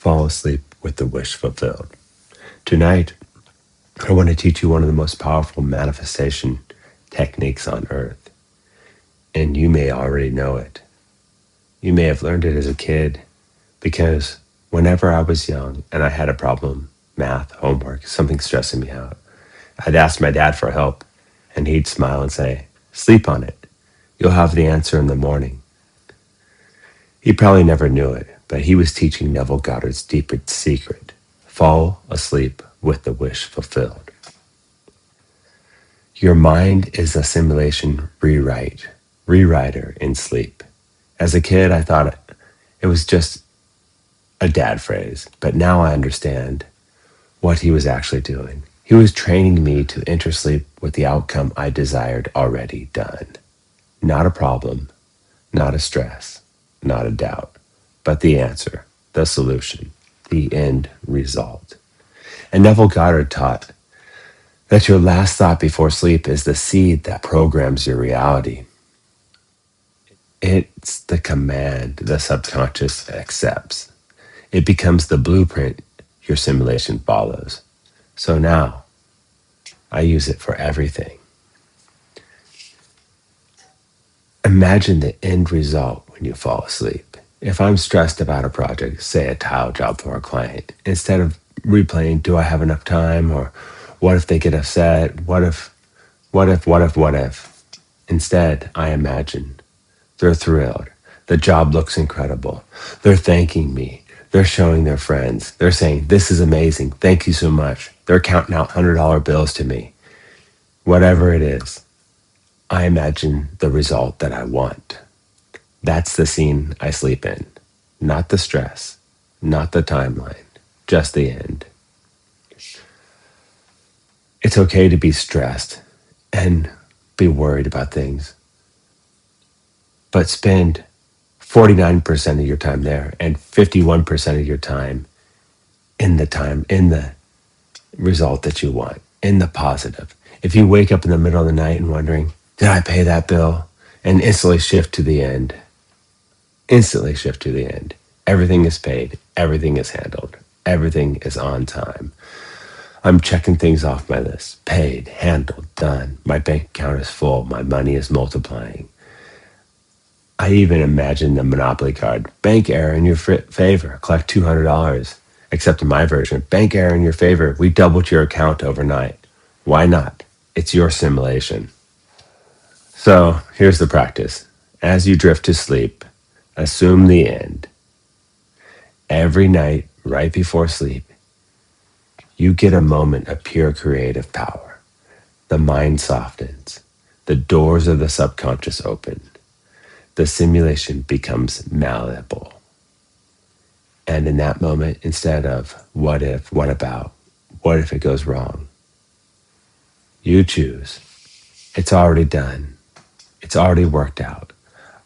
fall asleep with the wish fulfilled. Tonight, I want to teach you one of the most powerful manifestation techniques on earth, and you may already know it. You may have learned it as a kid because whenever I was young and I had a problem, math, homework, something stressing me out, I'd ask my dad for help, and he'd smile and say, "Sleep on it. You'll have the answer in the morning." He probably never knew it, but he was teaching Neville Goddard's deepest secret: fall asleep with the wish fulfilled. Your mind is a simulation rewriter in sleep. As a kid, I thought it was just a dad phrase, but now I understand what he was actually doing. He was training me to enter sleep with the outcome I desired already done. Not a problem, not a stress, not a doubt, but the answer, the solution, the end result. And Neville Goddard taught that your last thought before sleep is the seed that programs your reality. It's the command the subconscious accepts. It becomes the blueprint your simulation follows. So now, I use it for everything. Imagine the end result when you fall asleep. If I'm stressed about a project, say a tile job for a client, instead of replaying, do I have enough time? Or what if they get upset? What if? Instead, I imagine they're thrilled. The job looks incredible. They're thanking me. They're showing their friends. They're saying, "This is amazing. Thank you so much." They're counting out $100 bills to me. Whatever it is, I imagine the result that I want. That's the scene I sleep in. Not the stress, not the timeline, just the end. It's okay to be stressed and be worried about things, but spend 49% of your time there and 51% of your time in the result that you want, in the positive. If you wake up in the middle of the night and wondering, did I pay that bill? And instantly shift to the end. Instantly shift to the end. Everything is paid. Everything is handled. Everything is on time. I'm checking things off my list. Paid, handled, done. My bank account is full. My money is multiplying. I even imagine the Monopoly card. Bank error in your favor. Collect $200. Except in my version, bank error in your favor. We doubled your account overnight. Why not? It's your simulation. So here's the practice. As you drift to sleep, assume the end. Every night, right before sleep, you get a moment of pure creative power. The mind softens. The doors of the subconscious open. The simulation becomes malleable. And in that moment, instead of what if, what about, what if it goes wrong, you choose. It's already done. It's already worked out.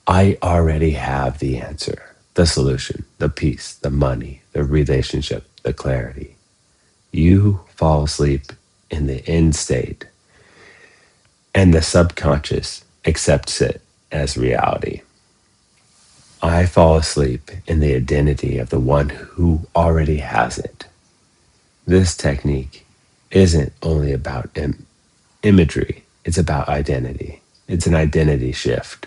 I already have the answer, the solution, the peace, the money, the relationship, the clarity. You fall asleep in the end state, and the subconscious accepts it as reality. I fall asleep in the identity of the one who already has it. This technique isn't only about imagery, it's about identity. It's an identity shift.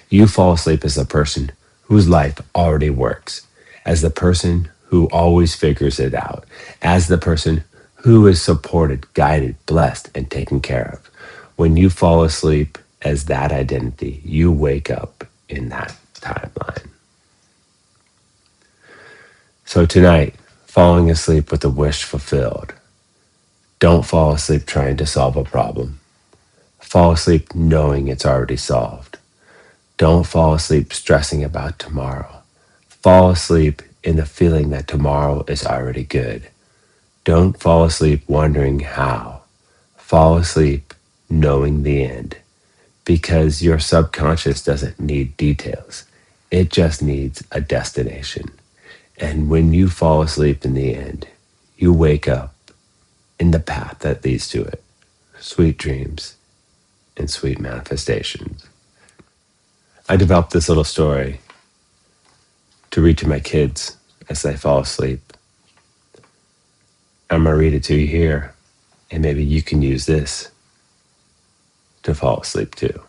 You fall asleep as the person whose life already works, as the person who always figures it out, as the person who is supported, guided, blessed, and taken care of. When you fall asleep as that identity, you wake up in that timeline. So tonight, falling asleep with a wish fulfilled. Don't fall asleep trying to solve a problem. Fall asleep knowing it's already solved. Don't fall asleep stressing about tomorrow. Fall asleep in the feeling that tomorrow is already good. Don't fall asleep wondering how. Fall asleep knowing the end, because your subconscious doesn't need details. It just needs a destination. And when you fall asleep in the end, you wake up in the path that leads to it. Sweet dreams and sweet manifestations. I developed this little story to read to my kids as they fall asleep. I'm going to read it to you here, and maybe you can use this to fall asleep too.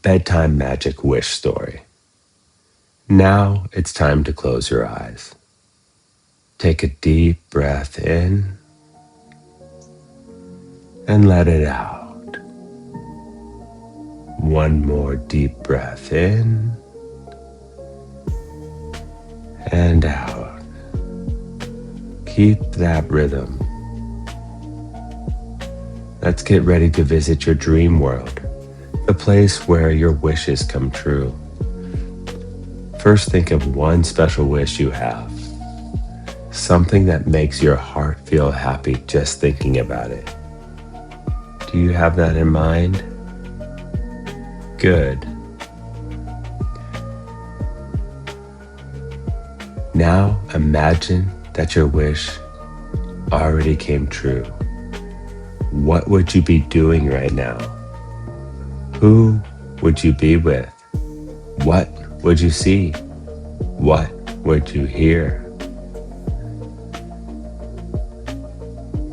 Bedtime Magic Wish Story. Now it's time to close your eyes. Take a deep breath in and let it out. One more deep breath in and out. Keep that rhythm. Let's get ready to visit your dream world, the place where your wishes come true. First, think of one special wish you have, something that makes your heart feel happy just thinking about it. Do you have that in mind? Good. Now imagine that your wish already came true. What would you be doing right now? Who would you be with? What would you see? What would you hear?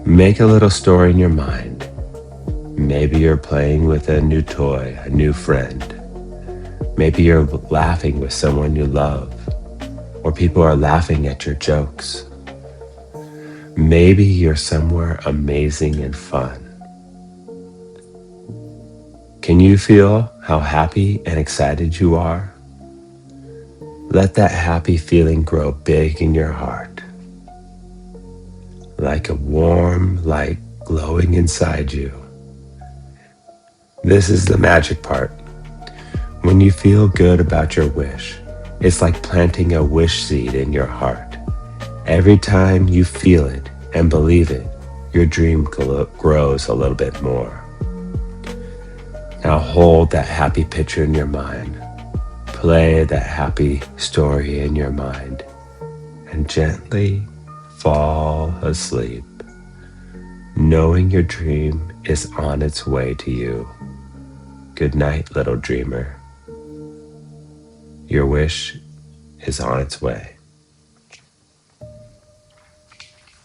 Make a little story in your mind. Maybe you're playing with a new toy, a new friend. Maybe you're laughing with someone you love, or people are laughing at your jokes. Maybe you're somewhere amazing and fun. Can you feel how happy and excited you are? Let that happy feeling grow big in your heart, like a warm light glowing inside you. This is the magic part. When you feel good about your wish, it's like planting a wish seed in your heart. Every time you feel it and believe it, your dream grows a little bit more. Now hold that happy picture in your mind. Play that happy story in your mind and gently fall asleep, knowing your dream is on its way to you. Good night, little dreamer. Your wish is on its way.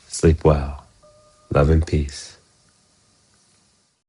Sleep well. Love and peace.